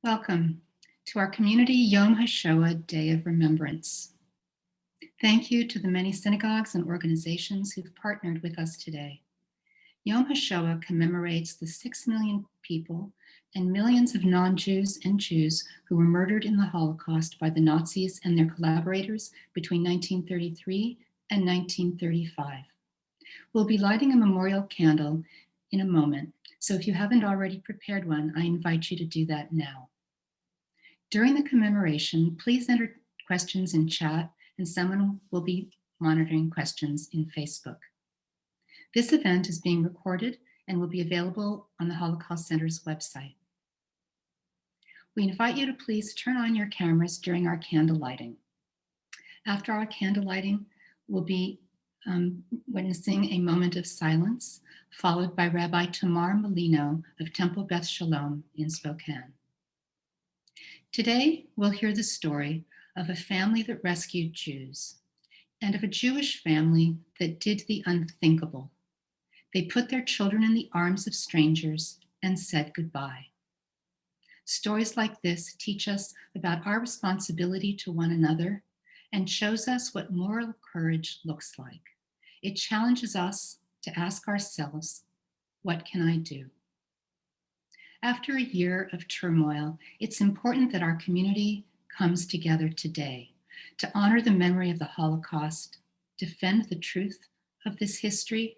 Welcome to our community Yom Hashoah Day of Remembrance. Thank you to the many synagogues and organizations who've partnered with us today. Yom Hashoah commemorates the 6 million people and millions of non-Jews and Jews who were murdered in the Holocaust by the Nazis and their collaborators between 1933 and 1935. We'll be lighting a memorial candle in a moment, so if you haven't already prepared one, I invite you to do that now. During the commemoration, please enter questions in chat and someone will be monitoring questions in Facebook. This event is being recorded and will be available on the Holocaust Center's website. We invite you to please turn on your cameras during our candle lighting. After our candle lighting, we'll be witnessing a moment of silence, followed by Rabbi Tamar Malino of Temple Beth Shalom in Spokane. Today, we'll hear the story of a family that rescued Jews and of a Jewish family that did the unthinkable. They put their children in the arms of strangers and said goodbye. Stories like this teach us about our responsibility to one another and shows us what moral courage looks like. It challenges us to ask ourselves, what can I do? After a year of turmoil, it's important that our community comes together today to honor the memory of the Holocaust, defend the truth of this history,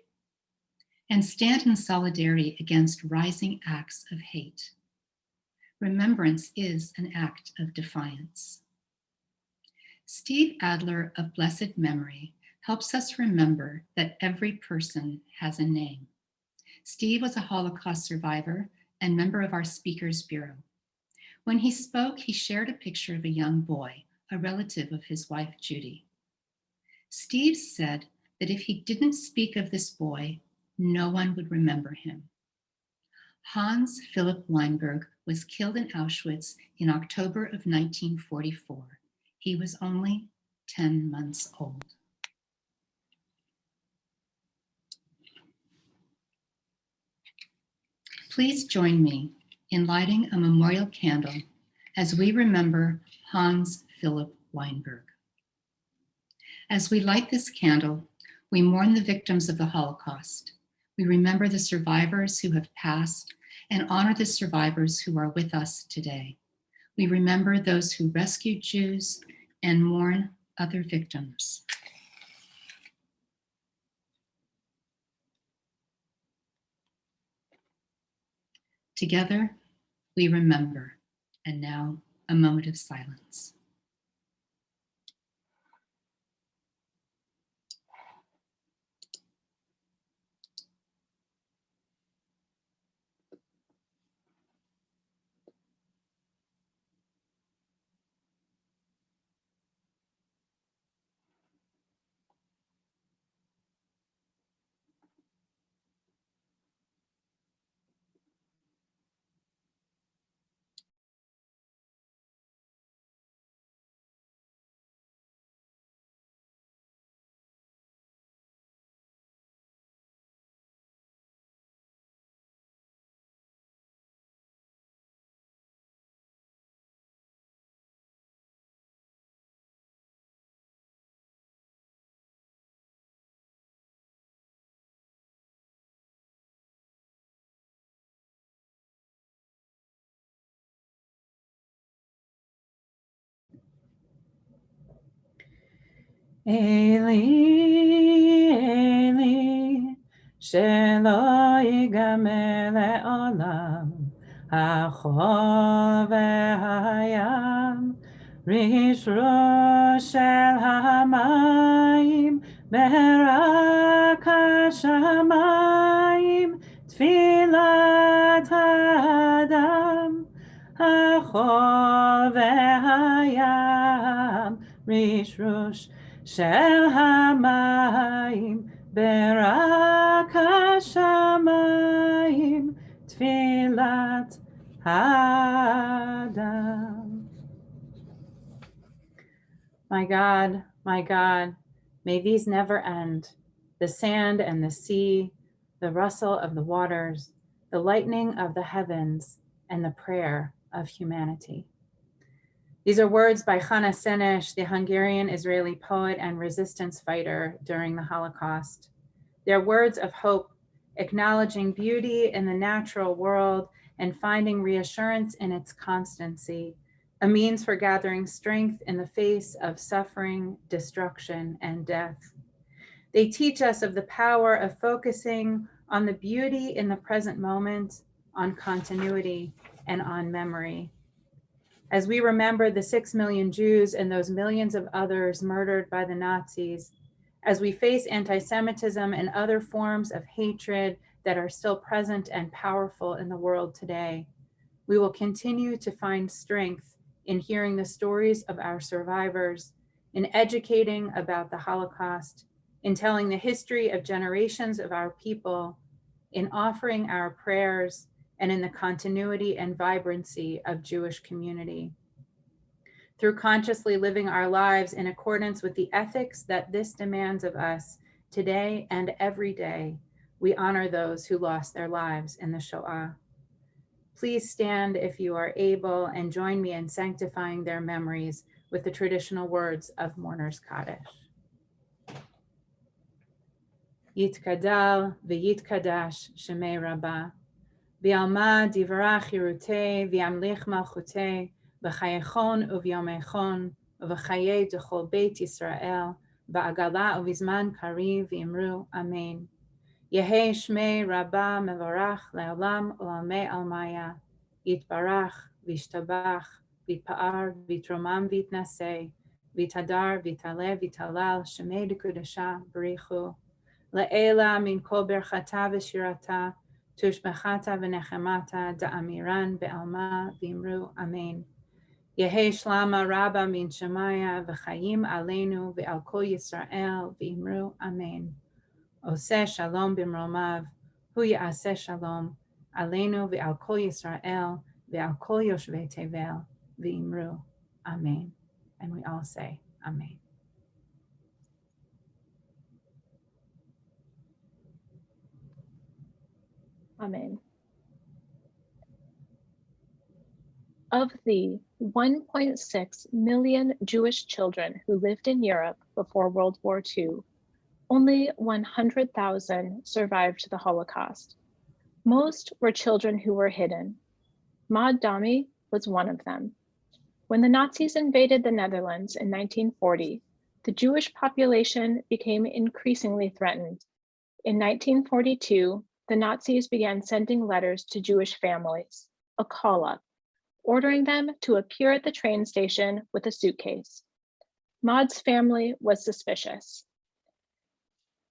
and stand in solidarity against rising acts of hate. Remembrance is an act of defiance. Steve Adler of blessed memory helps us remember that every person has a name. Steve was a Holocaust survivor and member of our Speakers Bureau. When he spoke, he shared a picture of a young boy, a relative of his wife, Judy. Steve said that if he didn't speak of this boy, no one would remember him. Hans Philipp Weinberg was killed in Auschwitz in October of 1944. He was only 10 months old. Please join me in lighting a memorial candle as we remember Hans Philipp Weinberg. As we light this candle, we mourn the victims of the Holocaust. We remember the survivors who have passed and honor the survivors who are with us today. We remember those who rescued Jews and mourn other victims. Together, we remember. And now, a moment of silence. Eli, Eli, shelo yigamer le'olam, hachol ve'hayam, rish rosh shel hamayim, berak hashamayim, tfilat ha'adam, hachol ve'hayam, rish rosh shel hamayim, berak hashamayim, tfilat hadam. My God, may these never end. The sand and the sea, the rustle of the waters, the lightning of the heavens, and the prayer of humanity. These are words by Chana Senesh, the Hungarian-Israeli poet and resistance fighter during the Holocaust. They're words of hope, acknowledging beauty in the natural world and finding reassurance in its constancy, a means for gathering strength in the face of suffering, destruction, and death. They teach us of the power of focusing on the beauty in the present moment, on continuity, and on memory. As we remember the 6 million Jews and those millions of others murdered by the Nazis, as we face anti-Semitism and other forms of hatred that are still present and powerful in the world today, we will continue to find strength in hearing the stories of our survivors, in educating about the Holocaust, in telling the history of generations of our people, in offering our prayers, and in the continuity and vibrancy of Jewish community. Through consciously living our lives in accordance with the ethics that this demands of us today and every day, we honor those who lost their lives in the Shoah. Please stand if you are able and join me in sanctifying their memories with the traditional words of Mourner's Kaddish. Yitkadal v'yitkadash shemei Rabba, v'alma divrach yirutei v'yamlich malchutei, v'chayechon uvyomechon, v'chaye dechol beit Yisrael, v'agala uvizman kari v'imru amen. Yehei shmei Rabba mevorach le'olam u'lamei almaya, yitbarach v'ishtabach v'yitpa'ar v'yitromam v'yitnasei, v'yitadar v'yitaleh v'yitalal shemei dekudasha b'richu, Le'ela min kol berchata v'shirata, tushbechata v'nechemata, da'amiran be'alma v'imru amen. Yehei shlama rabba min shemaya v'chayim aleinu v'al kol Yisrael v'imru amen. Oseh shalom b'mromav, hu ya'aseh shalom, aleinu v'al kol Yisrael v'al kol yoshvei tevel v'imru amen. And we all say amen. Amen. Of the 1.6 million Jewish children who lived in Europe before World War II, only 100,000 survived the Holocaust. Most were children who were hidden. Maud Dahme was one of them. When the Nazis invaded the Netherlands in 1940, the Jewish population became increasingly threatened. In 1942, the Nazis began sending letters to Jewish families, a call-up, ordering them to appear at the train station with a suitcase. Maud's family was suspicious.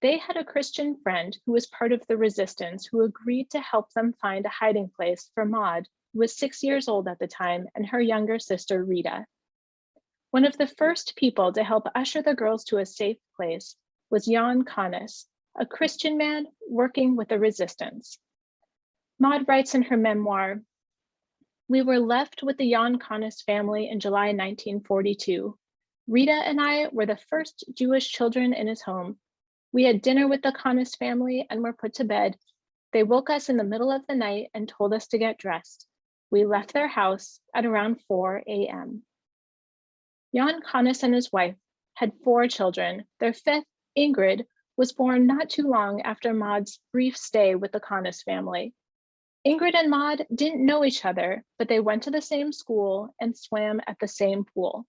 They had a Christian friend who was part of the resistance who agreed to help them find a hiding place for Maud, who was 6 years old at the time, and her younger sister, Rita. One of the first people to help usher the girls to a safe place was Jan Kanes, a Christian man working with the resistance. Maud writes in her memoir, "We were left with the Jan Kanes family in July 1942. Rita and I were the first Jewish children in his home. We had dinner with the Kanes family and were put to bed. They woke us in the middle of the night and told us to get dressed. We left their house at around 4 a.m. Jan Kanes and his wife had 4 children. Their fifth, Ingrid, was born not too long after Maud's brief stay with the Kanes family. Ingrid and Maud didn't know each other, but they went to the same school and swam at the same pool.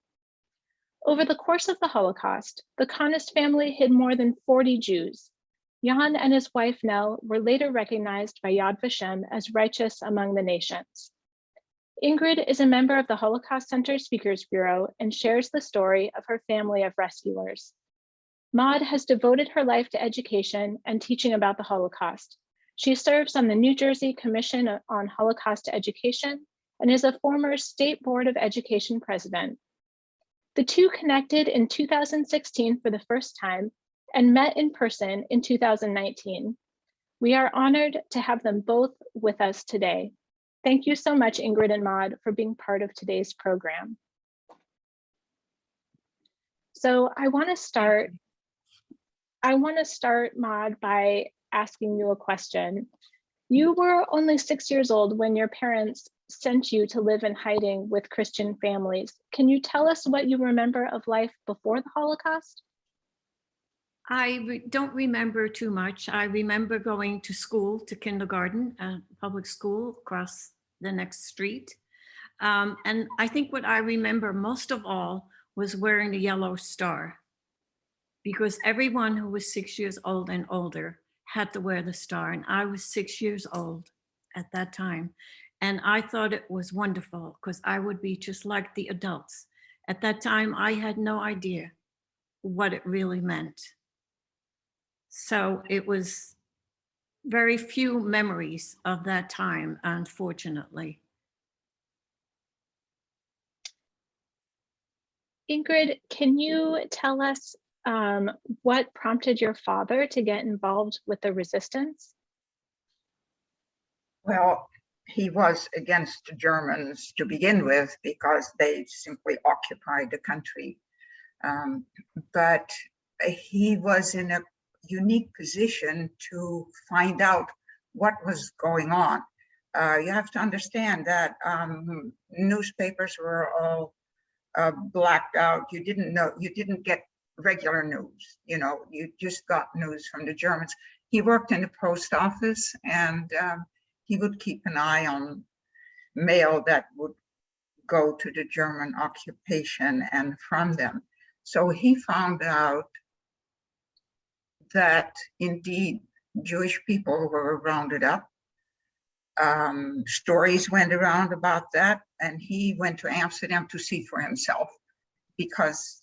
Over the course of the Holocaust, the Kanes family hid more than 40 Jews. Jan and his wife Nell were later recognized by Yad Vashem as righteous among the nations. Ingrid is a member of the Holocaust Center Speakers Bureau and shares the story of her family of rescuers. Maud has devoted her life to education and teaching about the Holocaust. She serves on the New Jersey Commission on Holocaust Education and is a former State Board of Education president. The two connected in 2016 for the first time and met in person in 2019. We are honored to have them both with us today. Thank you so much, Ingrid and Maud, for being part of today's program. So I want to start, Maud, by asking you a question. You were only 6 years old when your parents sent you to live in hiding with Christian families. Can you tell us what you remember of life before the Holocaust? I don't remember too much. I remember going to school, to kindergarten, public school across the next street. And I think what I remember most of all was wearing the yellow star, because everyone who was 6 years old and older had to wear the star. And I was 6 years old at that time. And I thought it was wonderful because I would be just like the adults. At that time, I had no idea what it really meant. So it was very few memories of that time, unfortunately. Ingrid, can you tell us what prompted your father to get involved with the resistance? Well, he was against the Germans to begin with because they simply occupied the country. But he was in a unique position to find out what was going on. You have to understand that newspapers were all blacked out. You didn't get regular news. You just got news from the Germans. He worked in the post office, and he would keep an eye on mail that would go to the German occupation and from them. So he found out that indeed Jewish people were rounded up. Stories went around about that, and he went to Amsterdam to see for himself because,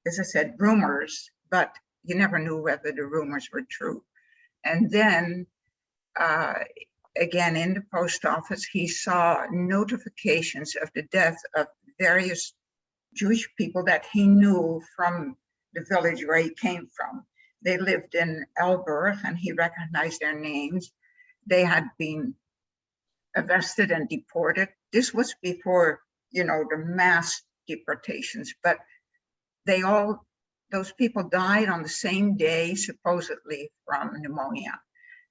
as I said, rumors, but you never knew whether the rumors were true. And then again, in the post office, he saw notifications of the death of various Jewish people that he knew from the village where he came from. They lived in Elburg, and he recognized their names. They had been arrested and deported. This was before, the mass deportations, but those people died on the same day, supposedly from pneumonia.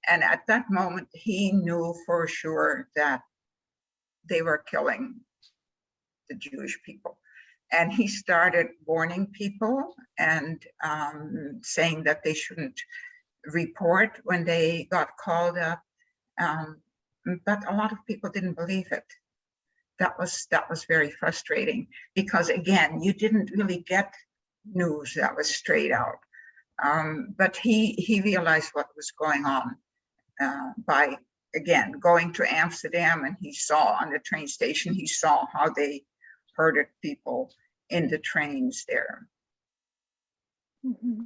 And at that moment, he knew for sure that they were killing the Jewish people. And he started warning people and saying that they shouldn't report when they got called up. But a lot of people didn't believe it. That was very frustrating because, again, you didn't really get news that was straight out. But he realized what was going on by, again, going to Amsterdam, and he saw on the train station, he saw how they herded people in the trains there. Mm-hmm.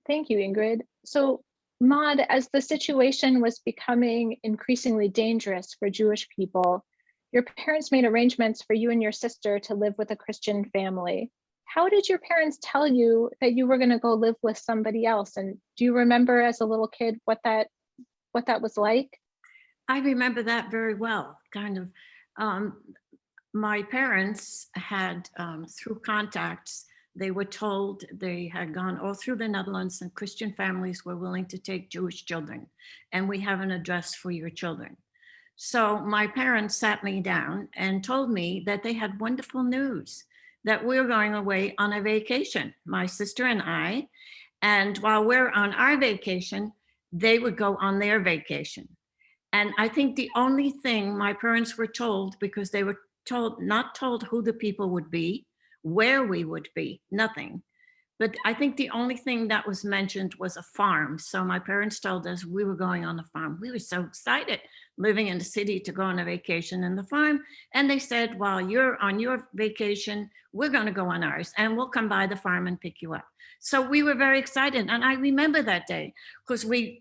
Thank you, Ingrid. So, Maud, as the situation was becoming increasingly dangerous for Jewish people, your parents made arrangements for you and your sister to live with a Christian family. How did your parents tell you that you were going to go live with somebody else? And do you remember as a little kid what that was like? I remember that very well. Kind of, my parents had, through contacts, they were told they had gone all through the Netherlands and Christian families were willing to take Jewish children. And we have an address for your children. So my parents sat me down and told me that they had wonderful news, that we're going away on a vacation, my sister and I. And while we're on our vacation, they would go on their vacation. And I think the only thing my parents were told, because they were not told who the people would be, where we would be, nothing. But I think the only thing that was mentioned was a farm. So my parents told us we were going on a farm. We were so excited living in the city to go on a vacation in the farm. And they said, while you're on your vacation, we're going to go on ours and we'll come by the farm and pick you up. So we were very excited. And I remember that day because the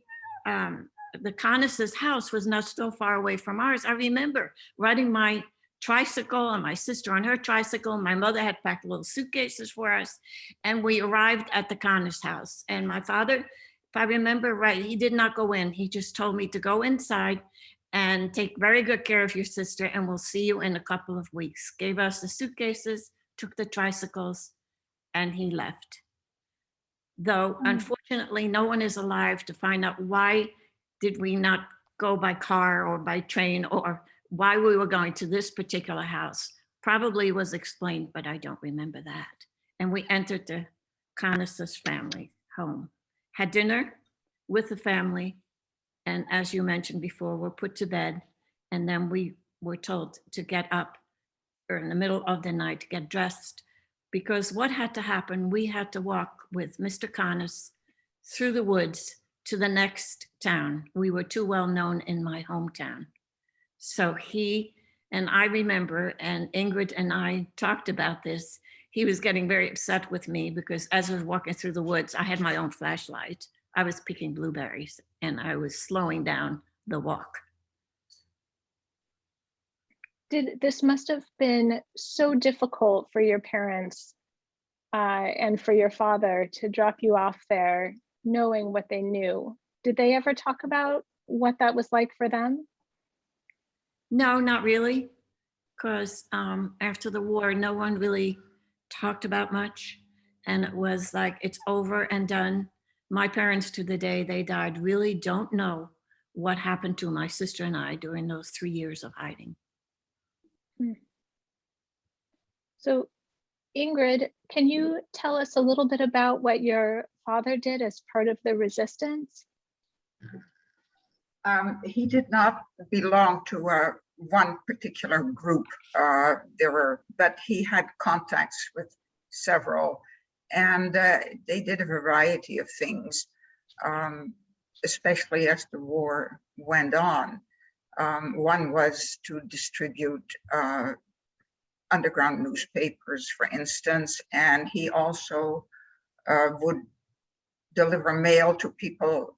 Connis's house was not so far away from ours. I remember riding my tricycle and my sister on her tricycle. My mother had packed little suitcases for us, and we arrived at the Connis house. And my father, if I remember right, he did not go in. He just told me to go inside and take very good care of your sister, and we'll see you in a couple of weeks. Gave us the suitcases, took the tricycles, and he left. Though, unfortunately, no one is alive to find out why did we not go by car or by train, or why we were going to this particular house probably was explained, but I don't remember that. And we entered the Conis's family home, had dinner with the family, and as you mentioned before, were put to bed, and then we were told to get up or in the middle of the night to get dressed, because what had to happen, we had to walk with Mr. Conis through the woods to the next town. We were too well known in my hometown. So he, and I remember, and Ingrid and I talked about this, he was getting very upset with me because as I was walking through the woods, I had my own flashlight. I was picking blueberries and I was slowing down the walk. This must have been so difficult for your parents and for your father to drop you off there, knowing what they knew. Did they ever talk about what that was like for them? No, not really, because after the war, no one really talked about much. And it was like, it's over and done. My parents, to the day they died, really don't know what happened to my sister and I during those 3 years of hiding. So Ingrid, can you tell us a little bit about what your father did as part of the resistance? He did not belong to one particular group. But he had contacts with several, and they did a variety of things, especially as the war went on. One was to distribute underground newspapers, for instance, and he also would deliver mail to people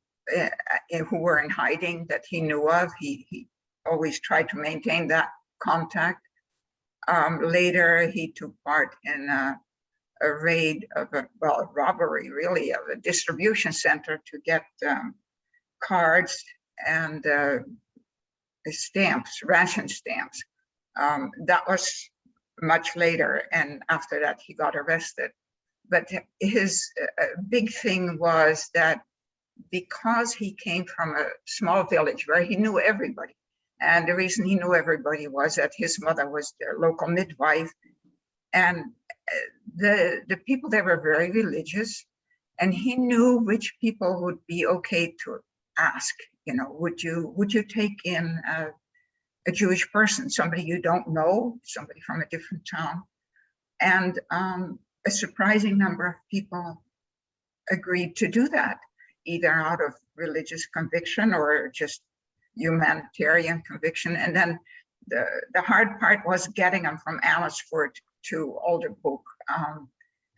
who were in hiding that he knew of. He always tried to maintain that contact. Later, he took part in a raid of a robbery, really, of a distribution center to get cards and stamps, ration stamps. That was much later, and after that, he got arrested. But his big thing was that because he came from a small village where he knew everybody, and the reason he knew everybody was that his mother was their local midwife, and the people there were very religious, and he knew which people would be okay to ask. You know, would you take in a Jewish person, somebody you don't know, somebody from a different town? And a surprising number of people agreed to do that, either out of religious conviction or just humanitarian conviction. And then the hard part was getting them from Amersfoort to Oldenburg.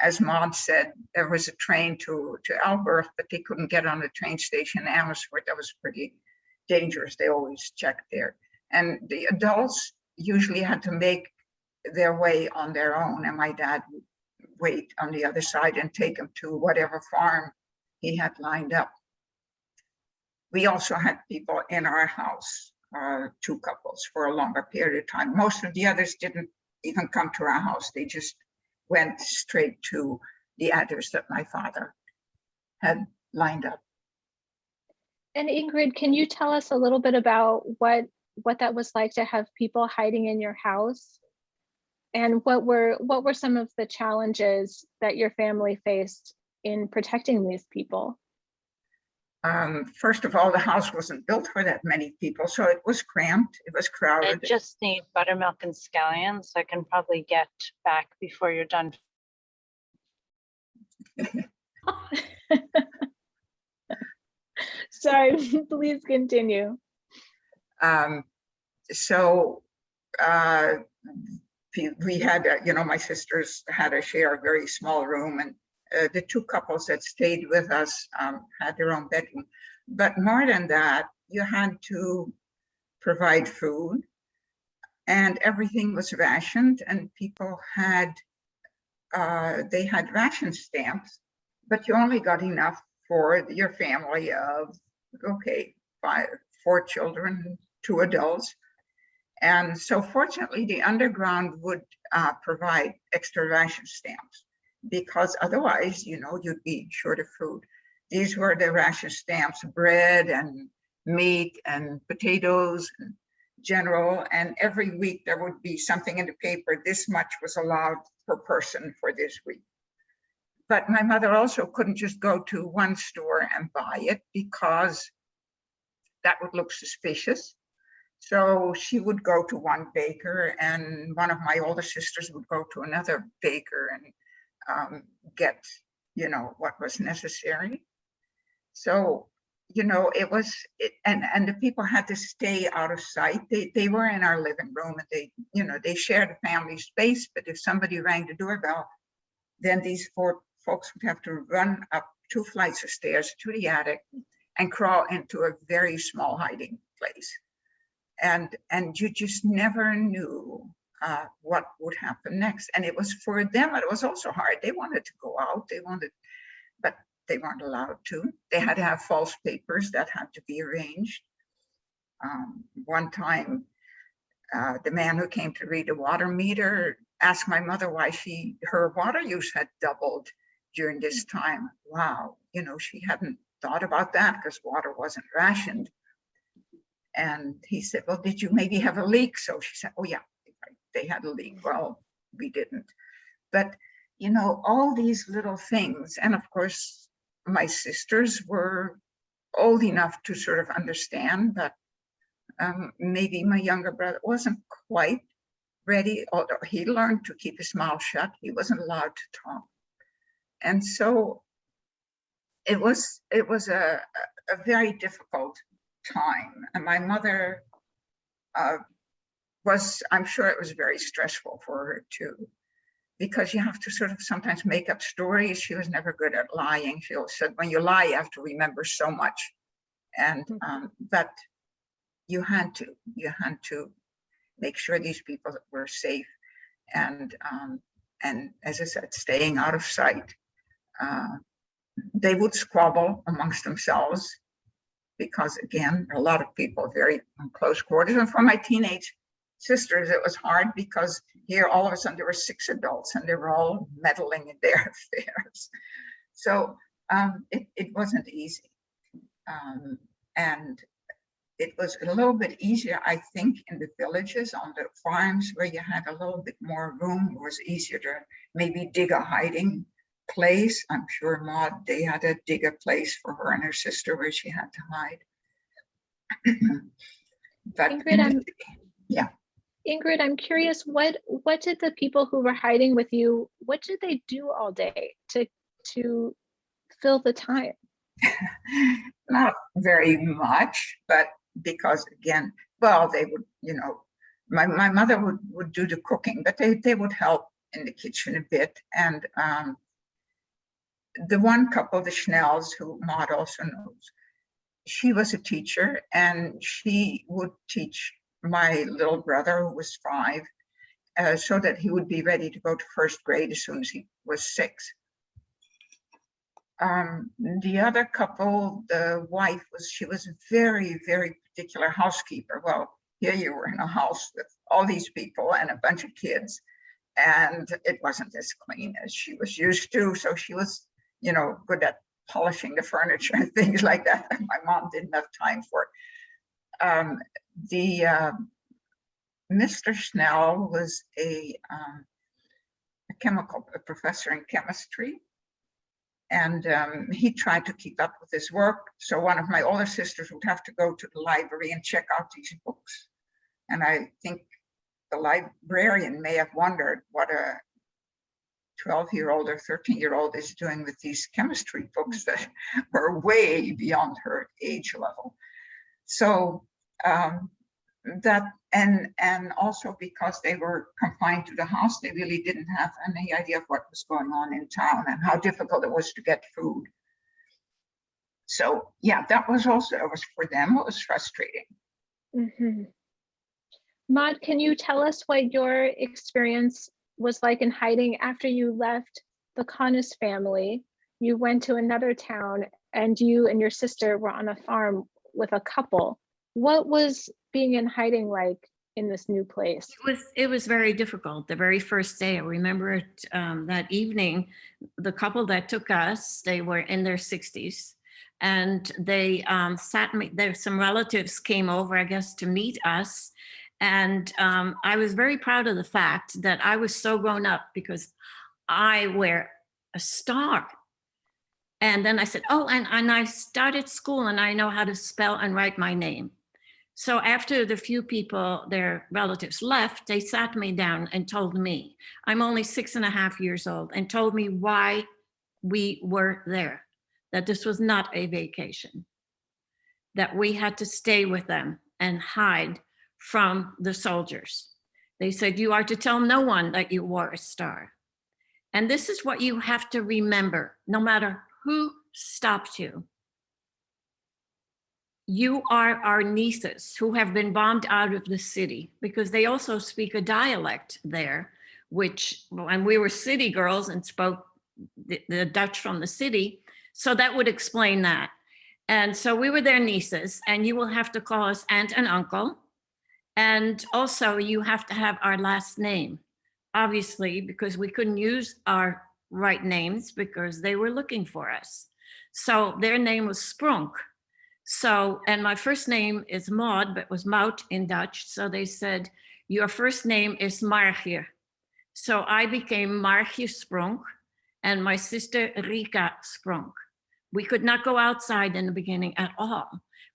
As Maud said, there was a train to Elberth, but they couldn't get on the train station in Amersfoort. That was pretty dangerous. They always checked there. And the adults usually had to make their way on their own, and my dad would wait on the other side and take them to whatever farm he had lined up. We also had people in our house, 2 couples, for a longer period of time. Most of the others didn't even come to our house. They just went straight to the address that my father had lined up. And Ingrid, can you tell us a little bit about what that was like to have people hiding in your house? And what were some of the challenges that your family faced in protecting these people? First of all, the house wasn't built for that many people, so it was cramped, it was crowded. I just need buttermilk and scallions. I can probably get back before you're done. Sorry, please continue. We had, my sisters had to share a very small room, and the 2 couples that stayed with us had their own bedroom. But more than that, you had to provide food, and everything was rationed, and people had ration stamps, but you only got enough for your family of, 4 children, 2 adults. And so fortunately, the underground would provide extra ration stamps, because otherwise, you'd be short of food. These were the ration stamps, bread and meat and potatoes and general. And every week there would be something in the paper, this much was allowed per person for this week. But my mother also couldn't just go to one store and buy it because that would look suspicious. So she would go to one baker, and one of my older sisters would go to another baker and get, what was necessary. So, and the people had to stay out of sight. They were in our living room, and they shared a family space. But if somebody rang the doorbell, then these four folks would have to run up 2 flights of stairs to the attic and crawl into a very small hiding place. And you just never knew what would happen next. And it was for them, it was also hard. They wanted to go out, but they weren't allowed to. They had to have false papers that had to be arranged. One time, the man who came to read the water meter asked my mother why her water use had doubled during this time. Wow, she hadn't thought about that because water wasn't rationed. And he said, well, did you maybe have a leak? So she said, oh yeah, they had a leak. Well, we didn't. But, all these little things. And of course, my sisters were old enough to sort of understand, but maybe my younger brother wasn't quite ready, although he learned to keep his mouth shut. He wasn't allowed to talk. And so it was a very difficult time. And my mother I'm sure it was very stressful for her too, because you have to sort of sometimes make up stories. She was never good at lying. She always said, when you lie, you have to remember so much. And but you had to make sure these people were safe. And as I said, staying out of sight. They would squabble amongst themselves because, again, a lot of people very close quarters. And for my teenage sisters, it was hard because here all of a sudden there were 6 adults and they were all meddling in their affairs. So it wasn't easy. And it was a little bit easier, I think, in the villages, on the farms where you had a little bit more room. It was easier to maybe dig a hiding place. I'm sure Maud, they had to dig a place for her and her sister where she had to hide. But Ingrid, I'm curious, what did the people who were hiding with you, what did they do all day to fill the time? Not very much, but because, again, well, they would, my mother would do the cooking, but they would help in the kitchen a bit. And the one couple, the Schnells, who Maud also knows, she was a teacher, and she would teach my little brother, who was 5, so that he would be ready to go to 1st grade as soon as he was 6. The other couple, the wife she was a very, very particular housekeeper. Well, here you were in a house with all these people and a bunch of kids, and it wasn't as clean as she was used to. So she was, good at polishing the furniture and things like that. My mom didn't have time for it. Mr. Schnell was a professor in chemistry. And he tried to keep up with his work. So one of my older sisters would have to go to the library and check out these books. And I think the librarian may have wondered what a 12-year-old or 13-year-old is doing with these chemistry books that were way beyond her age level. So that, and also because they were confined to the house, they really didn't have any idea of what was going on in town and how difficult it was to get food. So yeah, that was also, it was for them, it was frustrating. Mm-hmm. Maud, can you tell us what your experience was like in hiding after you left the Connors family? You went to another town, and you and your sister were on a farm with a couple. What was being in hiding like in this new place? It was very difficult. The very first day, I remember it, that evening, the couple that took us, they were in their 60s, And they sat me, there some relatives came over, I guess, to meet us. And I was very proud of the fact that I was so grown up because I wear a star. And then I said, oh, and I started school and I know how to spell and write my name. So after the few people, their relatives left, they sat me down and told me, I'm only 6.5 years old, and told me why we were there, that this was not a vacation, that we had to stay with them and hide from the soldiers. They said, you are to tell no one that you wore a star. And this is what you have to remember, no matter who stopped you. You are our nieces who have been bombed out of the city, because they also speak a dialect there, which, and we were city girls and spoke the Dutch from the city. So that would explain that. And so we were their nieces, and you will have to call us aunt and uncle. And also you have to have our last name, obviously, because we couldn't use our right names because they were looking for us. So their name was Sprunk. So, and my first name is Maud, but was Mout in Dutch. So they said, your first name is Margje. So I became Margje Sprunk, and my sister Rika Sprunk. We could not go outside in the beginning at all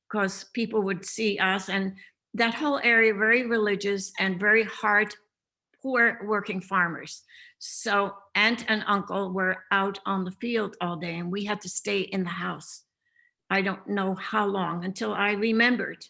because people would see us, and that whole area, very religious and very hard, poor working farmers. So aunt and uncle were out on the field all day, and we had to stay in the house. I don't know how long, until I remembered,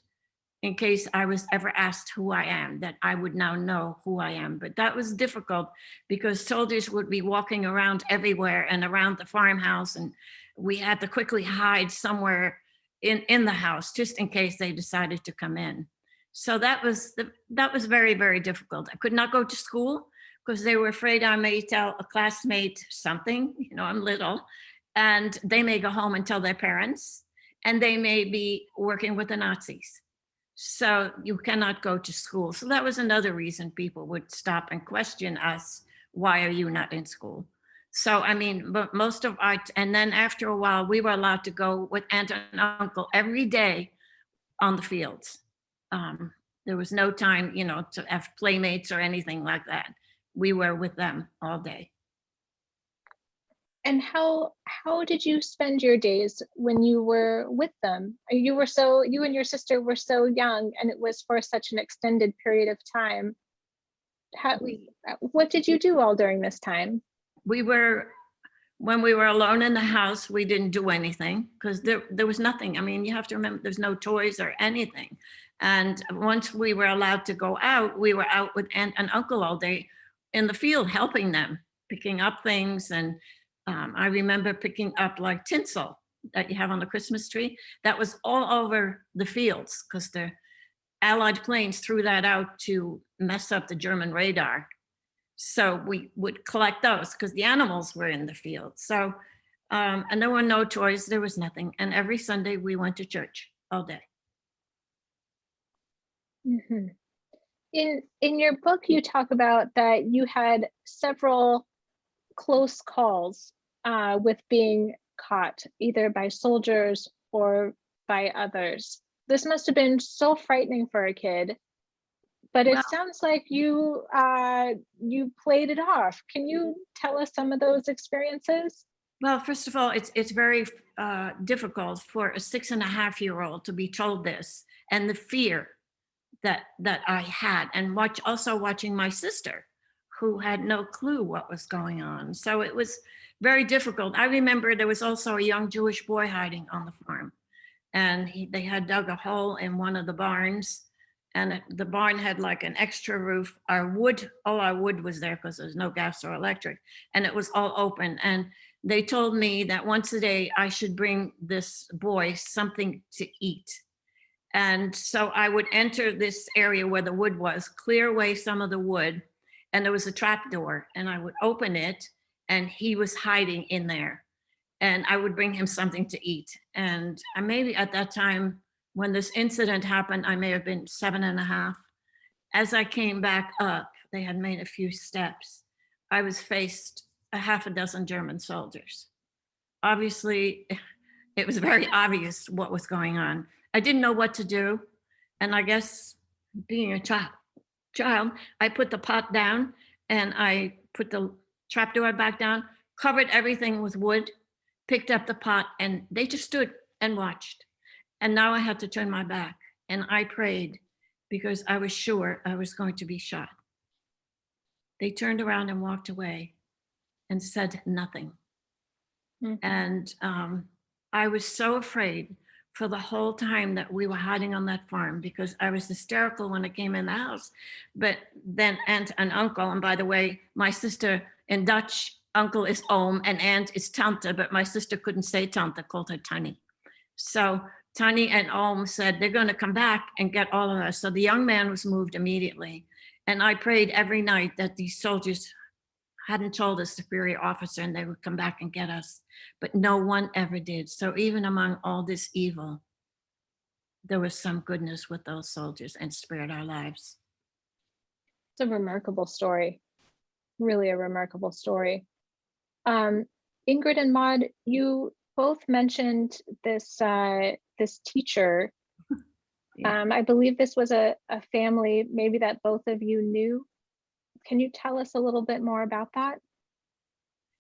in case I was ever asked who I am, that I would now know who I am. But that was difficult because soldiers would be walking around everywhere and around the farmhouse, and we had to quickly hide somewhere in the house just in case they decided to come in. So that was very, very difficult. I could not go to school because they were afraid I may tell a classmate something, you know, I'm little, and they may go home and tell their parents, and they may be working with the Nazis. So you cannot go to school. So that was another reason people would stop and question us, why are you not in school? So, I mean, but most of our, and then after a while, we were allowed to go with aunt and uncle every day on the fields. There was no time, you know, to have playmates or anything like that. We were with them all day. And how did you spend your days when you were with them? You and your sister were so young, and it was for such an extended period of time. What did you do all during this time? When we were alone in the house, we didn't do anything because there was nothing. I mean, you have to remember, there's no toys or anything. And once we were allowed to go out, we were out with aunt and uncle all day in the field, helping them, picking up things. And I remember picking up like tinsel that you have on the Christmas tree. That was all over the fields because the Allied planes threw that out to mess up the German radar. So we would collect those because the animals were in the field. So, and there were no toys, there was nothing. And every Sunday we went to church all day. Mm-hmm. In your book, you talk about that you had several close calls with being caught either by soldiers or by others. This must have been so frightening for a kid, but it sounds like you played it off. Can you tell us some of those experiences? Well, first of all, it's very difficult for a 6.5-year-old to be told this, and the fear that I had, and also watching my sister, who had no clue what was going on. So it was very difficult. I remember there was also a young Jewish boy hiding on the farm, and they had dug a hole in one of the barns, and the barn had like an extra roof. All our wood was there because there's no gas or electric, and it was all open. And they told me that once a day I should bring this boy something to eat. And so I would enter this area where the wood was, clear away some of the wood, and there was a trap door, and I would open it, and he was hiding in there, and I would bring him something to eat. And I maybe at that time, when this incident happened, I may have been 7.5. As I came back up, they had made a few steps. I was faced a half a dozen German soldiers. Obviously, It was very obvious what was going on. I didn't know what to do. And I guess being a child, I put the pot down and I put the trapdoor back down, covered everything with wood, picked up the pot, and they just stood and watched. And now I had to turn my back. And I prayed because I was sure I was going to be shot. They turned around and walked away and said nothing. Mhm. And I was so afraid for the whole time that we were hiding on that farm, because I was hysterical when I came in the house. But then aunt and uncle, and by the way, my sister in Dutch, uncle is oom and aunt is tante, but my sister couldn't say tante, called her Tani. So Tani and oom said, they're going to come back and get all of us. So the young man was moved immediately. And I prayed every night that these soldiers hadn't told a superior officer and they would come back and get us, but no one ever did. So even among all this evil, there was some goodness with those soldiers and spared our lives. It's a remarkable story, really a remarkable story. Ingrid and Maud, you both mentioned this this teacher. Yeah. I believe this was a family maybe that both of you knew. Can you tell us a little bit more about that?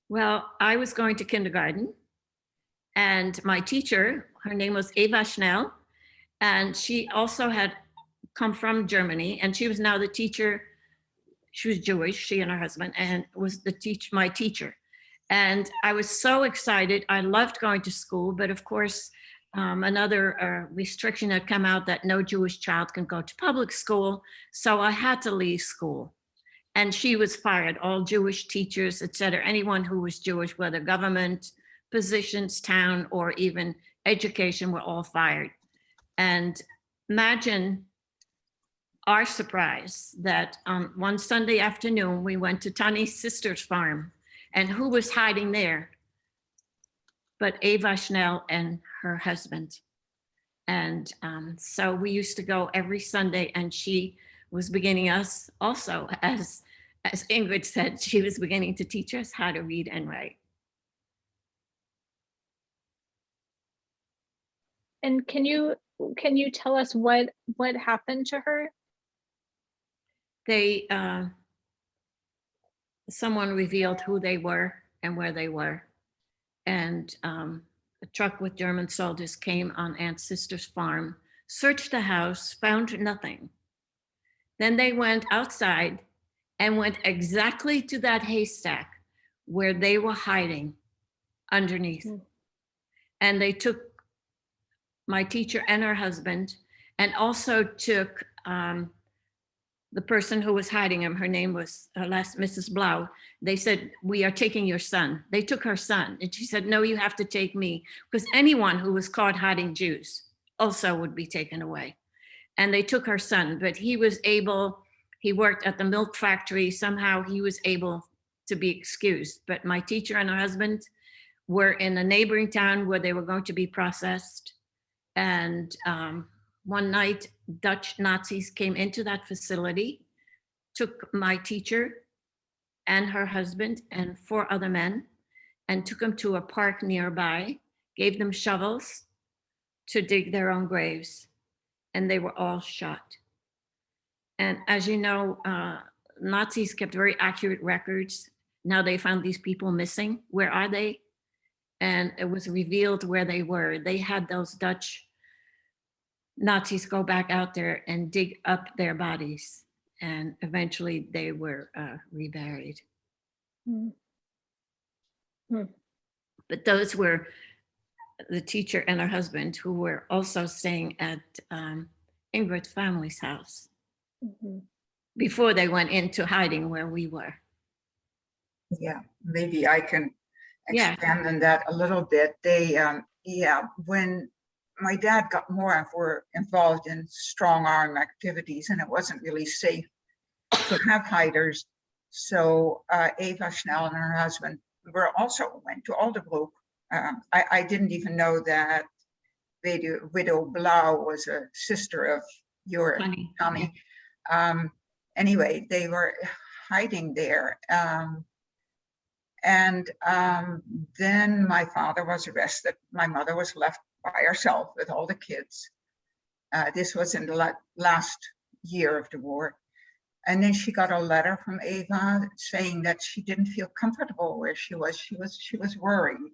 Well, I was going to kindergarten, and my teacher, her name was Eva Schnell, and she also had come from Germany, and she was now the teacher. She was Jewish, she and her husband, and was my teacher. And I was so excited. I loved going to school, but of course, another restriction had come out that no Jewish child can go to public school. So I had to leave school. And she was fired, all Jewish teachers, et cetera, anyone who was Jewish, whether government positions, town, or even education, were all fired. And imagine our surprise that one Sunday afternoon, we went to Tani's sister's farm, and who was hiding there but Eva Schnell and her husband. And so we used to go every Sunday, and she was beginning us also, as Ingrid said, she was beginning to teach us how to read and write. And can you tell us what happened to her? They, someone revealed who they were and where they were. And a truck with German soldiers came on Aunt's sister's farm, searched the house, found nothing. Then they went outside and went exactly to that haystack where they were hiding underneath. Mm. And they took my teacher and her husband, and also took the person who was hiding him. Her name was Mrs. Blau. They said, we are taking your son. They took her son. And she said, no, you have to take me, because anyone who was caught hiding Jews also would be taken away. And they took her son, but he was able, he worked at the milk factory. Somehow he was able to be excused. But my teacher and her husband were in a neighboring town where they were going to be processed. And one night, Dutch Nazis came into that facility, took my teacher and her husband and 4 other men, and took them to a park nearby, gave them shovels to dig their own graves, and they were all shot. And as you know, Nazis kept very accurate records. Now they found these people missing. Where are they? And it was revealed where they were. They had those Dutch Nazis go back out there and dig up their bodies, and eventually they were reburied. Mm. Mm. But those were the teacher and her husband, who were also staying at Ingrid's family's house Mhm. before they went into hiding where we were. Yeah, maybe I can Yeah. expand on that a little bit. They, when my dad got more were involved in strong arm activities, and it wasn't really safe to have hiders. So Eva Schnell and her husband went to Alderbroek. I didn't even know that Widow Blau was a sister of your Tommy. Anyway, they were hiding there. And then my father was arrested. My mother was left by herself with all the kids. This was in the last year of the war. And then she got a letter from Eva saying that she didn't feel comfortable where she was. She was worried.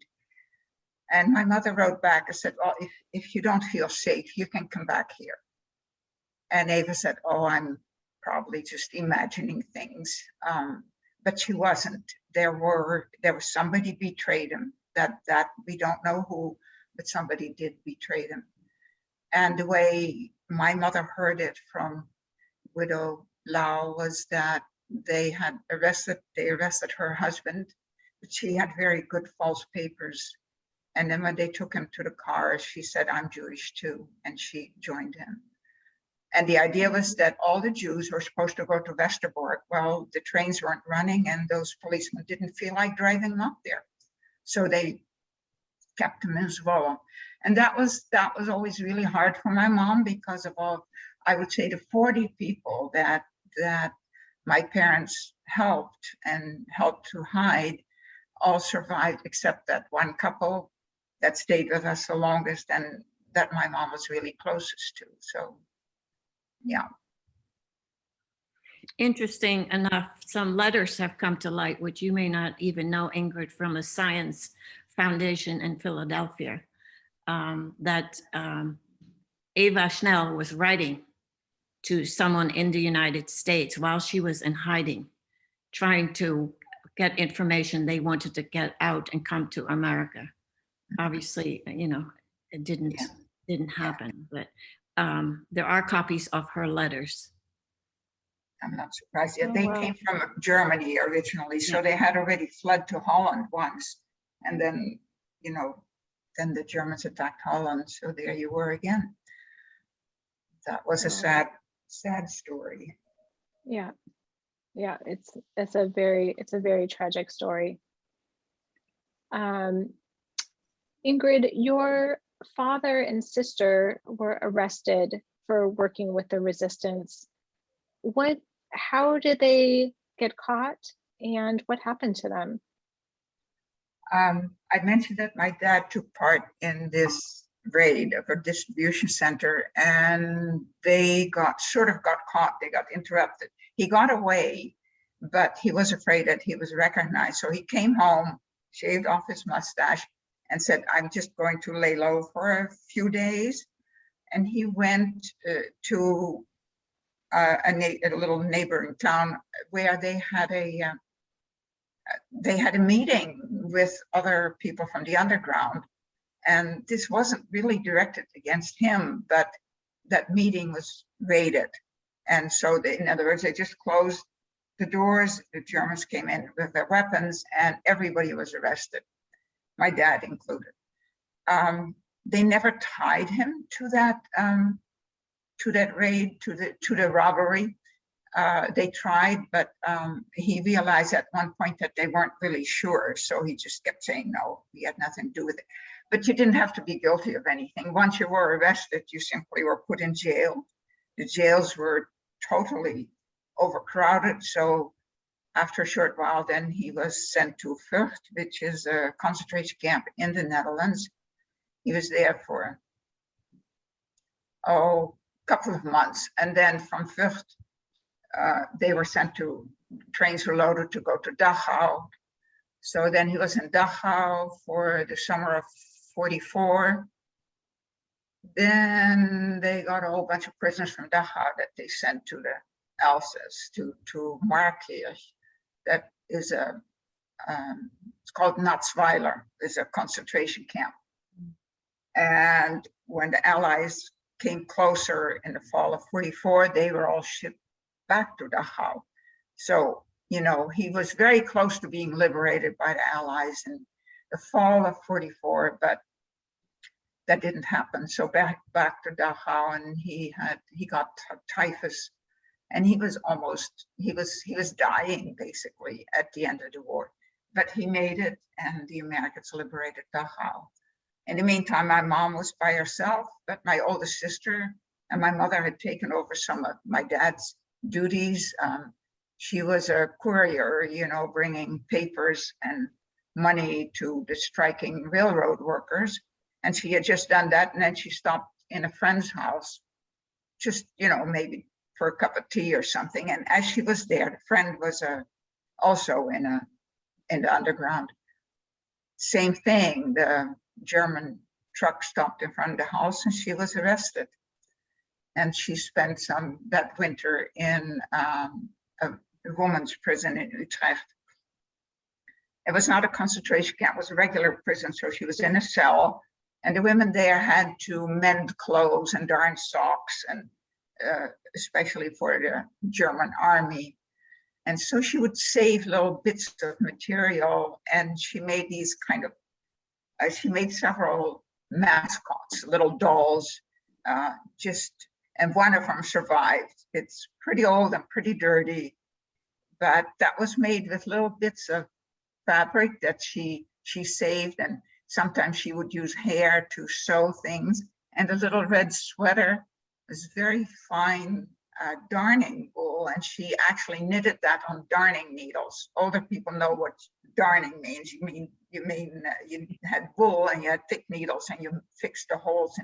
And my mother wrote back and said, well, if you don't feel safe, you can come back here. And Eva said, oh, I'm probably just imagining things. But she wasn't. There was somebody betrayed him, that we don't know who, but somebody did betray him. And the way my mother heard it from Widow Lau was that they arrested her husband, but she had very good false papers. And then when they took him to the car, she said, I'm Jewish too, and she joined him. And the idea was that all the Jews were supposed to go to Westerbork. Well, the trains weren't running and those policemen didn't feel like driving them up there. So they kept him in Zwolle. And that was always really hard for my mom because of all, I would say, the 40 people that my parents helped to hide all survived, except that one couple that stayed with us the longest and that my mom was really closest to. So, yeah. Interesting enough, some letters have come to light, which you may not even know, Ingrid, from a science foundation in Philadelphia, that Eva Schnell was writing to someone in the United States while she was in hiding, trying to get information they wanted to get out and come to America. Obviously, you know, it didn't happen, but there are copies of her letters. I'm not surprised. Yeah, Oh, they wow. came from Germany originally, so they had already fled to Holland once. And then, you know, then the Germans attacked Holland. So there you were again. That was a sad story. Yeah. Yeah, it's a very tragic story. Ingrid, your father and sister were arrested for working with the resistance. How did they get caught and what happened to them? I mentioned that my dad took part in this raid of a distribution center and they got caught, they got interrupted. He got away, but he was afraid that he was recognized. So he came home, shaved off his mustache and said, I'm just going to lay low for a few days. And he went to a little neighboring town where they had a meeting with other people from the underground. And this wasn't really directed against him, but that meeting was raided. And so in other words, they just closed the doors. The Germans came in with their weapons and everybody was arrested, my dad included. They never tied him to that raid, to the robbery. They tried, but he realized at one point that they weren't really sure. So he just kept saying, no, we had nothing to do with it. But you didn't have to be guilty of anything. Once you were arrested, you simply were put in jail. The jails were totally overcrowded. So after a short while, then he was sent to Vught, which is a concentration camp in the Netherlands. He was there for, a couple of months. And then from Vught, they were sent to, trains were loaded to go to Dachau. So then he was in Dachau for the summer of 44. Then they got a whole bunch of prisoners from Dachau that they sent to the Alsace, to Markirch. That is it's called Natzweiler, is a concentration camp. And when the Allies came closer in the fall of 44, they were all shipped back to Dachau. So, you know, he was very close to being liberated by the Allies in the fall of 44, but that didn't happen. So back to Dachau, and he got typhus, and he was dying basically at the end of the war. But he made it, and the Americans liberated Dachau. In the meantime, my mom was by herself, but my oldest sister and my mother had taken over some of my dad's duties. she was a courier, bringing papers and money to the striking railroad workers. And she had just done that. And then she stopped in a friend's house, just, maybe for a cup of tea or something. And as she was there, the friend was also in the underground. Same thing, the German truck stopped in front of the house and she was arrested. And she spent that winter in a woman's prison in Utrecht. It was not a concentration camp, it was a regular prison. So she was in a cell and the women there had to mend clothes and darn socks, and especially for the German army. And so she would save little bits of material, and she made these she made several mascots, little dolls, and one of them survived. It's pretty old and pretty dirty, but that was made with little bits of fabric that she saved, and sometimes she would use hair to sew things. And a little red sweater was very fine darning wool, and she actually knitted that on darning needles. Older people know what darning means. You had wool and you had thick needles and you fixed the holes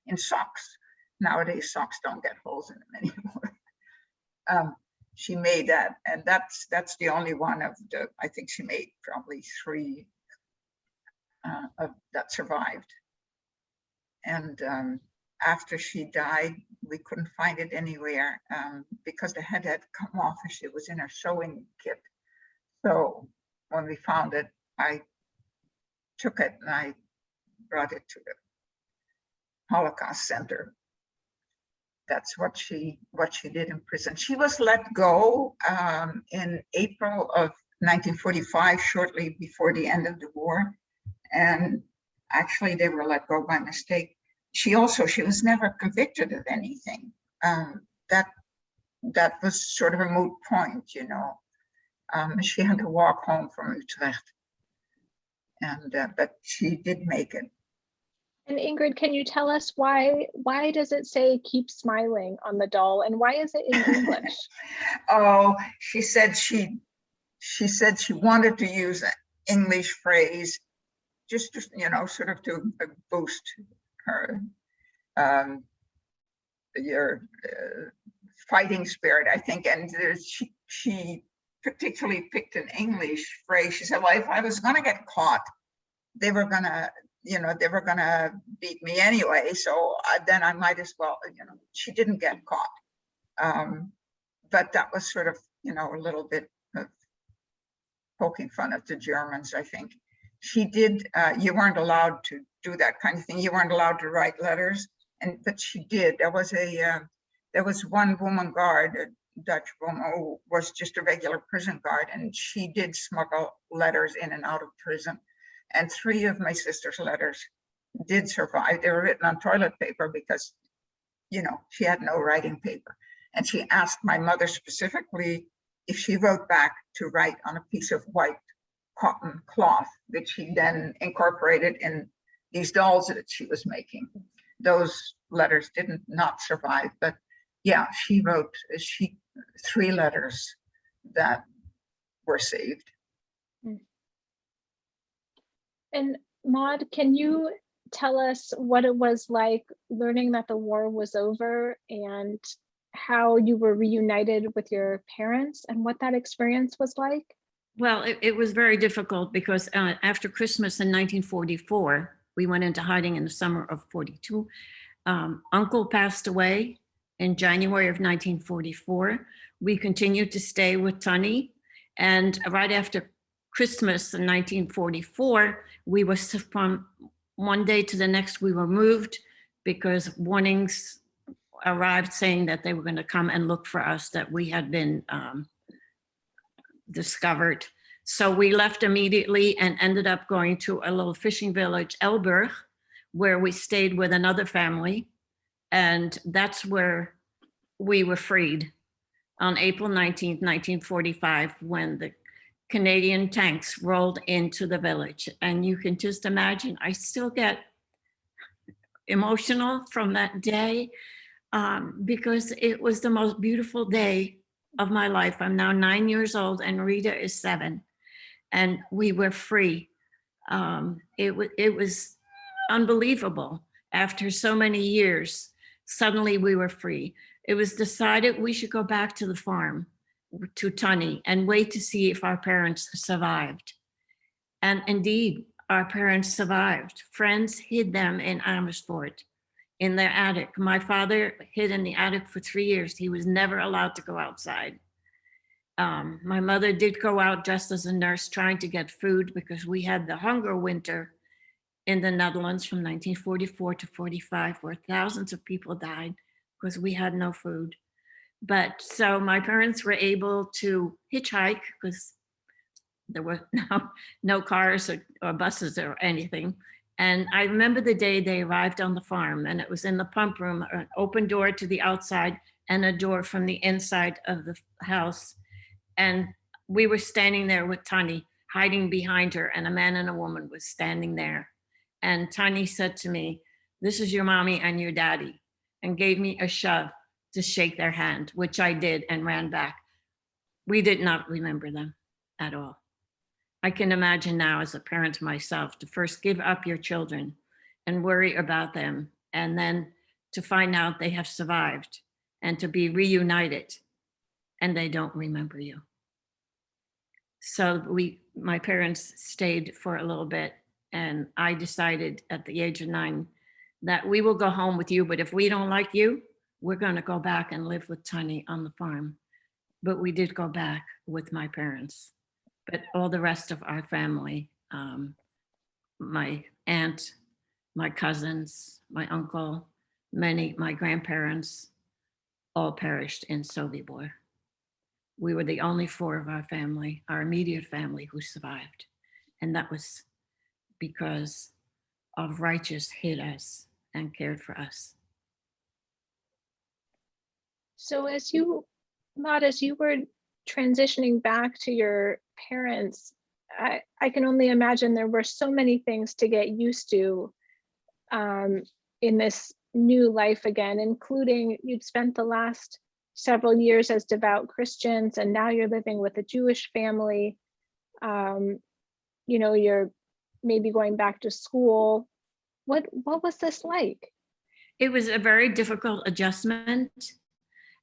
in socks. Nowadays socks don't get holes in them anymore. She made that, and that's the only one of the, I think she made probably 3 that survived. And after she died, we couldn't find it anywhere because the head had come off and she was in her sewing kit. So when we found it, I took it and I brought it to the Holocaust Center. That's what she did in prison. She was let go in April of 1945, shortly before the end of the war. And actually they were let go by mistake. She was never convicted of anything. That was sort of a moot point, She had to walk home from Utrecht. And but she did make it. And Ingrid, can you tell us why does it say "keep smiling" on the doll, and why is it in English? Oh, she said she wanted to use an English phrase, just to, sort of to boost her your fighting spirit, I think. And she particularly picked an English phrase. She said, "Well, if I was going to get caught, they were going to beat me anyway, so then I might as well," she didn't get caught. But that was sort of, a little bit of poking fun at the Germans, I think. She did, you weren't allowed to do that kind of thing. You weren't allowed to write letters, but she did. There was one woman guard, a Dutch woman, who was just a regular prison guard, and she did smuggle letters in and out of prison. And 3 of my sister's letters did survive. They were written on toilet paper because, she had no writing paper. And she asked my mother specifically if she wrote back to write on a piece of white cotton cloth that she then incorporated in these dolls that she was making. Those letters did not survive, but yeah, she wrote 3 letters that were saved. And Maud, can you tell us what it was like learning that the war was over and how you were reunited with your parents and what that experience was like? Well, it was very difficult because after Christmas in 1944, we went into hiding in the summer of 42. Uncle passed away in January of 1944. We continued to stay with Tani, and right after Christmas in 1944, we were, from one day to the next, we were moved because warnings arrived saying that they were going to come and look for us, that we had been discovered. So we left immediately and ended up going to a little fishing village, Elburg, where we stayed with another family. And that's where we were freed on April 19th, 1945, when the Canadian tanks rolled into the village. And you can just imagine, I still get emotional from that day because it was the most beautiful day of my life. I'm now 9 years old and Rita is 7, and we were free. It was unbelievable. After so many years, suddenly we were free. It was decided we should go back to the farm, to Tunny, and wait to see if our parents survived. And indeed, our parents survived. Friends hid them in Amersfoort, in their attic. My father hid in the attic for 3 years. He was never allowed to go outside. My mother did go out dressed as a nurse trying to get food because we had the hunger winter in the Netherlands from 1944 to 45, where thousands of people died because we had no food. But so my parents were able to hitchhike because there were no cars or buses or anything. And I remember the day they arrived on the farm, and it was in the pump room, an open door to the outside and a door from the inside of the house. And we were standing there with Tani, hiding behind her, and a man and a woman was standing there. And Tani said to me, "This is your mommy and your daddy," and gave me a shove to shake their hand, which I did and ran back. We did not remember them at all. I can imagine now as a parent myself to first give up your children and worry about them, and then to find out they have survived and to be reunited and they don't remember you. So my parents stayed for a little bit, and I decided at the age of 9 that we will go home with you, but if we don't like you, we're going to go back and live with Tony on the farm. But we did go back with my parents. But all the rest of our family, my aunt, my cousins, my uncle, my grandparents, all perished in Sobibor. We were the only 4 of our family, our immediate family, who survived. And that was because of righteous hid us and cared for us. So as you were transitioning back to your parents, I can only imagine there were so many things to get used to in this new life again, including you'd spent the last several years as devout Christians, and now you're living with a Jewish family. You're maybe going back to school. What was this like? It was a very difficult adjustment.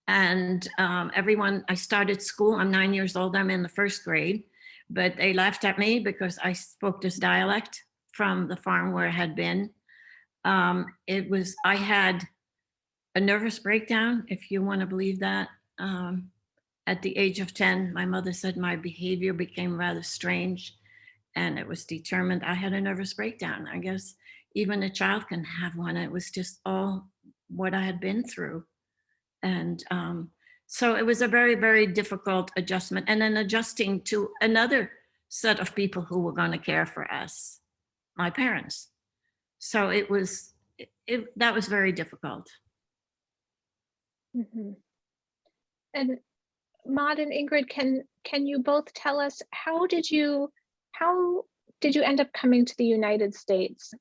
And I started school, I'm 9 years old, I'm in the 1st grade, but they laughed at me because I spoke this dialect from the farm where I had been. I had a nervous breakdown, if you want to believe that. At the age of 10, my mother said my behavior became rather strange, and it was determined I had a nervous breakdown. I guess even a child can have one. It was just all what I had been through. And so it was a very, very difficult adjustment, and then adjusting to another set of people who were going to care for us, my parents. So that was very difficult. Mm-hmm. And Maud and Ingrid, can you both tell us how did you end up coming to the United States?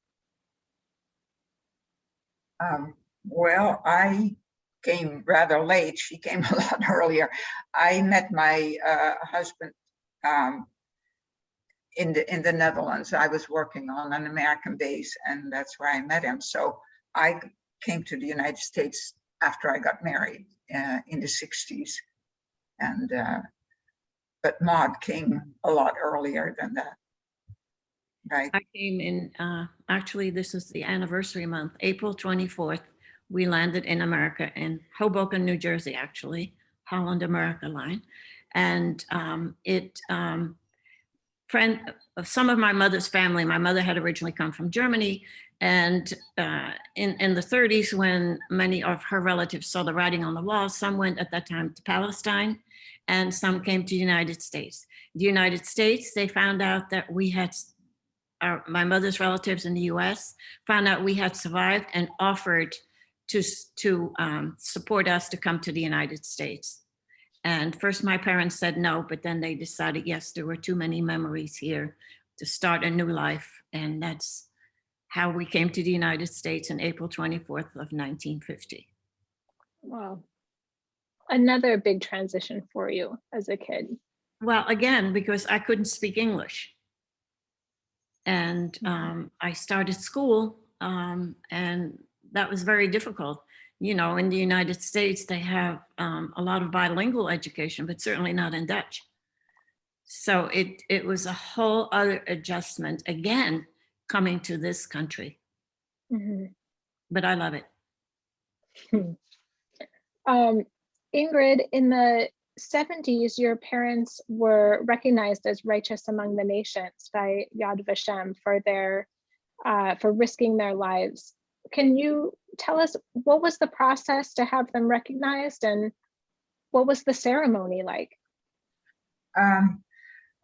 Well, I came rather late. She came a lot earlier. I met my husband in the Netherlands. I was working on an American base, and that's where I met him. So I came to the United States after I got married in the 60s. And but Maud came a lot earlier than that. Right. I came in, actually, this is the anniversary month, April 24th. We landed in America, in Hoboken, New Jersey, actually, Holland America line. And friend of some of my mother's family, my mother had originally come from Germany. And in the 30s, when many of her relatives saw the writing on the wall, some went at that time to Palestine, and some came to the United States. The United States, they found out that we had, my mother's relatives in the US found out we had survived and offered to support us to come to the United States. And first my parents said no, but then they decided, yes, there were too many memories here to start a new life. And that's how we came to the United States on April 24th of 1950. Wow. another big transition for you as a kid. Well, again, because I couldn't speak English. And I started school, and that was very difficult. You know, in the United States, they have a lot of bilingual education, but certainly not in Dutch. So it was a whole other adjustment, again, coming to this country. Mhm. But I love it. Ingrid, in the 70s, your parents were recognized as righteous among the nations by Yad Vashem for risking their lives. Can you tell us what was the process to have them recognized, and what was the ceremony like?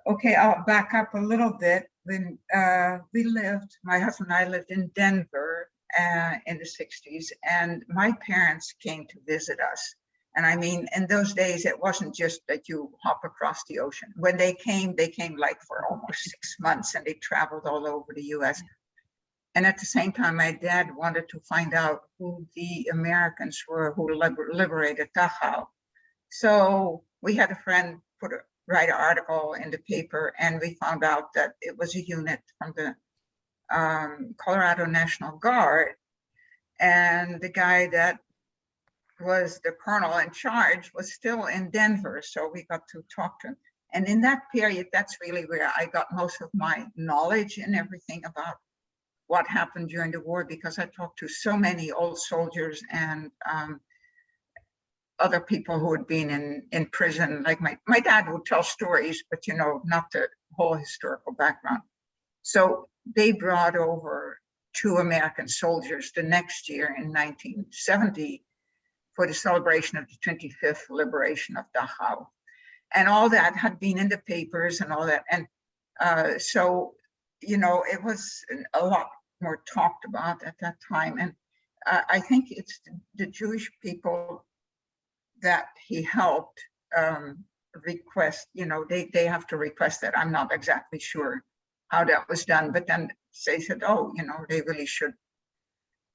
Okay, I'll back up a little bit. When my husband and I lived in Denver in the 60s, and my parents came to visit us. And I mean, in those days, it wasn't just that you hop across the ocean. When they came like for almost 6 months, and they traveled all over the US. And at the same time, my dad wanted to find out who the Americans were who liberated Dachau. So we had a friend write an article in the paper, and we found out that it was a unit from the Colorado National Guard. And the guy that was the colonel in charge was still in Denver. So we got to talk to him. And in that period, that's really where I got most of my knowledge and everything about what happened during the war, because I talked to so many old soldiers and other people who had been in prison. Like my dad would tell stories, but not the whole historical background. So they brought over 2 American soldiers the next year in 1970 for the celebration of the 25th Liberation of Dachau. And all that had been in the papers and all that. And so, it was a lot more talked about at that time. And I think it's the Jewish people that he helped request, they have to request that. I'm not exactly sure how that was done, but then they said, they really should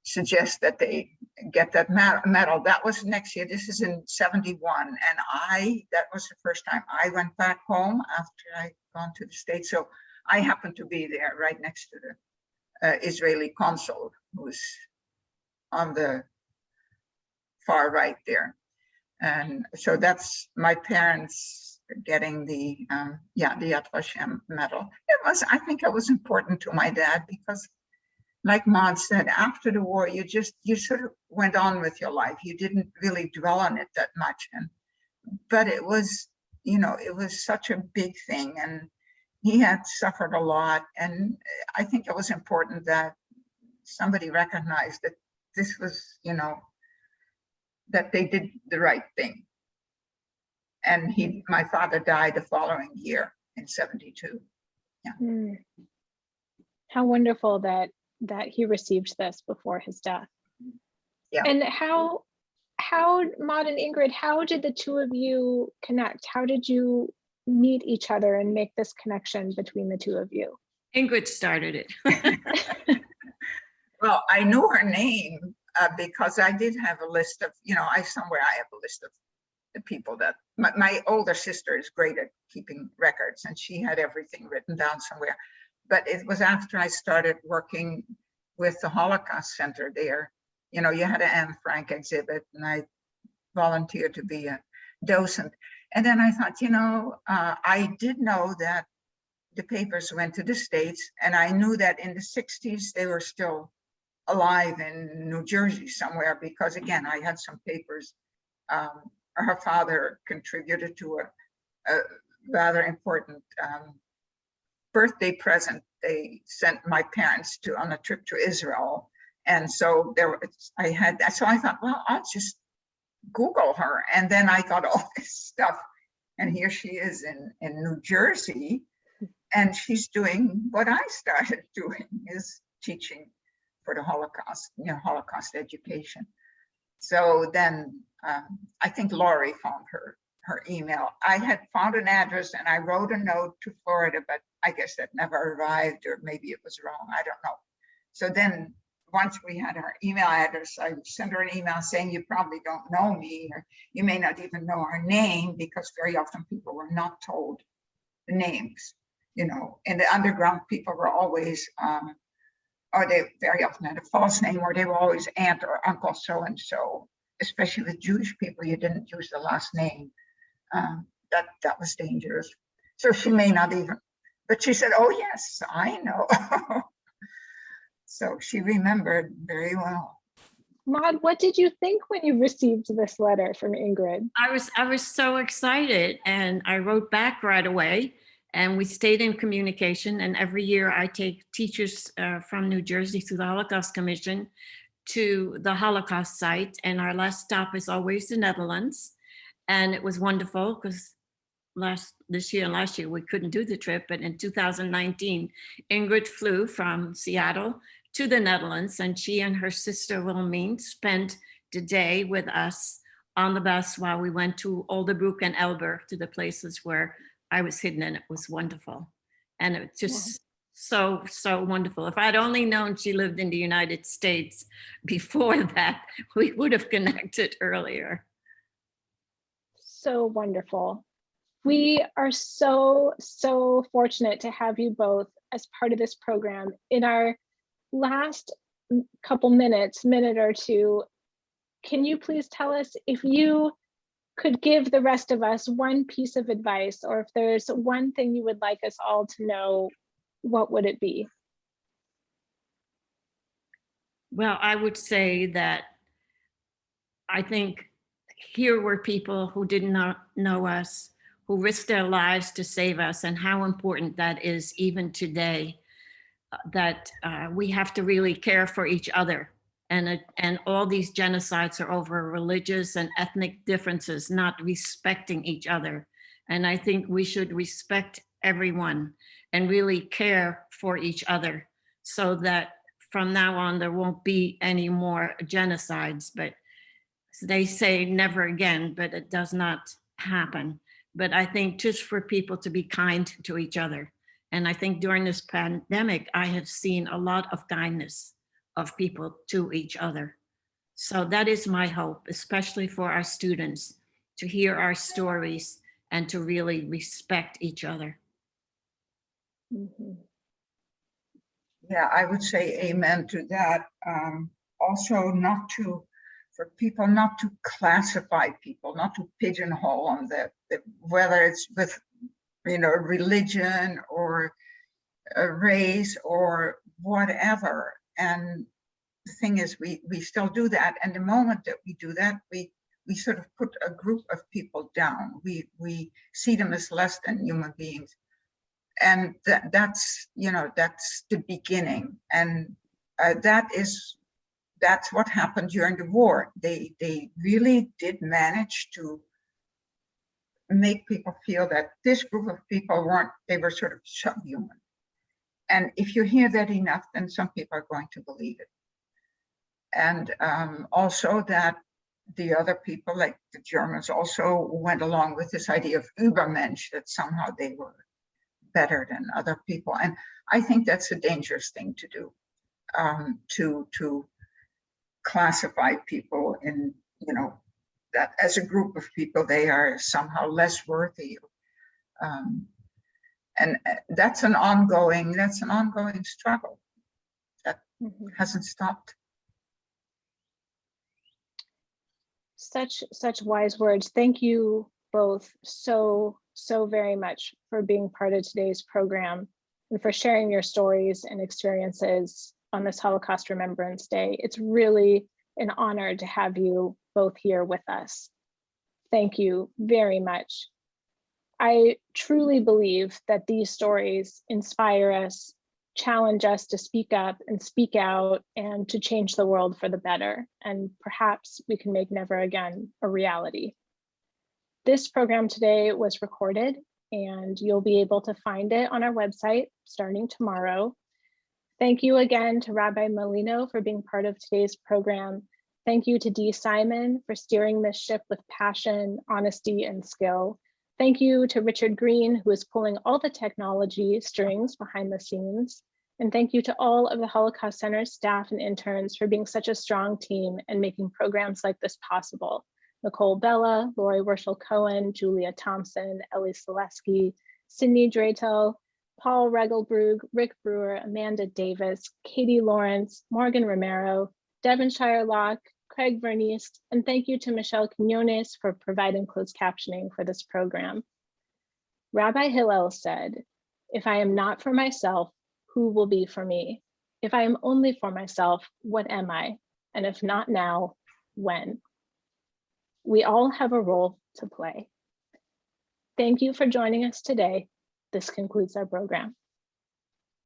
suggest that they get that medal. That was next year. This is in 71. And that was the first time I went back home after I'd gone to the States. So I happened to be there right next to the Israeli consul, who's on the far right there. And so that's my parents getting the Yad Vashem medal. I think it was important to my dad because, like Maud said, after the war, you sort of went on with your life. You didn't really dwell on it that much. But it was, it was such a big thing, and he had suffered a lot. And I think it was important that somebody recognized that this was, that they did the right thing. And my father died the following year in 72. Yeah. How wonderful that he received this before his death. Yeah. And how Maud and Ingrid, how did the two of you connect? How did you meet each other and make this connection between the two of you? Ingrid started it. Well, I knew her name because I did have a list of, I have a list of the people that my older sister is great at keeping records, and she had everything written down somewhere. But it was after I started working with the Holocaust Center there. You had an Anne Frank exhibit, and I volunteered to be a docent. And then I thought, I did know that the papers went to the States, and I knew that in the 60s they were still alive in New Jersey somewhere, because again, I had some papers. Her father contributed to a rather important birthday present they sent my parents on a trip to Israel. And so I had that. So I thought, well, I'll just Google her. And then I got all this stuff. And here she is in New Jersey. And she's doing what I started doing, is teaching for the Holocaust, Holocaust education. So then I think Laurie found her email. I had found an address and I wrote a note to Florida, but I guess that never arrived, or maybe it was wrong. I don't know. So then once we had her email address, I sent her an email saying, you probably don't know me, or you may not even know our name, because very often people were not told the names. You know, in the underground, people were always, or they very often had a false name, or they were always aunt or uncle so-and-so. Especially with Jewish people, you didn't use the last name. That was dangerous. So she may not even, but she said, oh yes, I know. So she remembered very well. Maud, what did you think when you received this letter from Ingrid? I was so excited, and I wrote back right away, and we stayed in communication. And every year I take teachers from New Jersey through the Holocaust Commission to the Holocaust site. And our last stop is always the Netherlands. And it was wonderful because this year and last year we couldn't do the trip, but in 2019, Ingrid flew from Seattle to the Netherlands, and she and her sister Wilhelmine spent the day with us on the bus while we went to Oldenburg and Elburg, to the places where I was hidden, and it was wonderful. And it was just so wonderful. If I'd only known she lived in the United States before that, we would have connected earlier. So wonderful. We are so fortunate to have you both as part of this program. In our last couple minute or two, can you please tell us, if you could give the rest of us one piece of advice, or if there's one thing you would like us all to know, what would it be? Well, I would say that I think here were people who did not know us, who risked their lives to save us, and how important that is even today, that we have to really care for each other. And all these genocides are over religious and ethnic differences, not respecting each other. And I think we should respect everyone and really care for each other, so that from now on there won't be any more genocides. But they say never again, but it does not happen. But I think just for people to be kind to each other. And I think during this pandemic, I have seen a lot of kindness of people to each other. So that is my hope, especially for our students, to hear our stories and to really respect each other. Mm-hmm. Yeah, I would say amen to that. Also, for people not to classify people, not to pigeonhole them, whether it's with, religion or a race or whatever. And the thing is, we still do that. And the moment that we do that, we sort of put a group of people down. We see them as less than human beings. And that's the beginning. And that's what happened during the war. They really did manage to make people feel that this group of people were sort of subhuman. And if you hear that enough, then some people are going to believe it. And also that the other people, like the Germans, also went along with this idea of Übermensch, that somehow they were better than other people. And I think that's a dangerous thing to do, to classify people in, that as a group of people, they are somehow less worthy. And that's an ongoing struggle that hasn't stopped. Such wise words. Thank you both so very much for being part of today's program and for sharing your stories and experiences on this Holocaust Remembrance Day. It's really an honor to have you both here with us. Thank you very much. I truly believe that these stories inspire us, challenge us to speak up and speak out, and to change the world for the better. And perhaps we can make never again a reality. This program today was recorded, and you'll be able to find it on our website starting tomorrow. Thank you again to Rabbi Malino for being part of today's program. Thank you to Dee Simon for steering this ship with passion, honesty, and skill. Thank you to Richard Green, who is pulling all the technology strings behind the scenes. And thank you to all of the Holocaust Center staff and interns for being such a strong team and making programs like this possible. Nicole Bella, Lori Werschel-Cohen, Julia Thompson, Ellie Selesky, Sydney Draytel, Paul Regelbrug, Rick Brewer, Amanda Davis, Katie Lawrence, Morgan Romero, Devonshire Locke, Craig Vernice, and thank you to Michelle Quinones for providing closed captioning for this program. Rabbi Hillel said, "If I am not for myself, who will be for me? If I am only for myself, what am I? And if not now, when?" We all have a role to play. Thank you for joining us today. This concludes our program.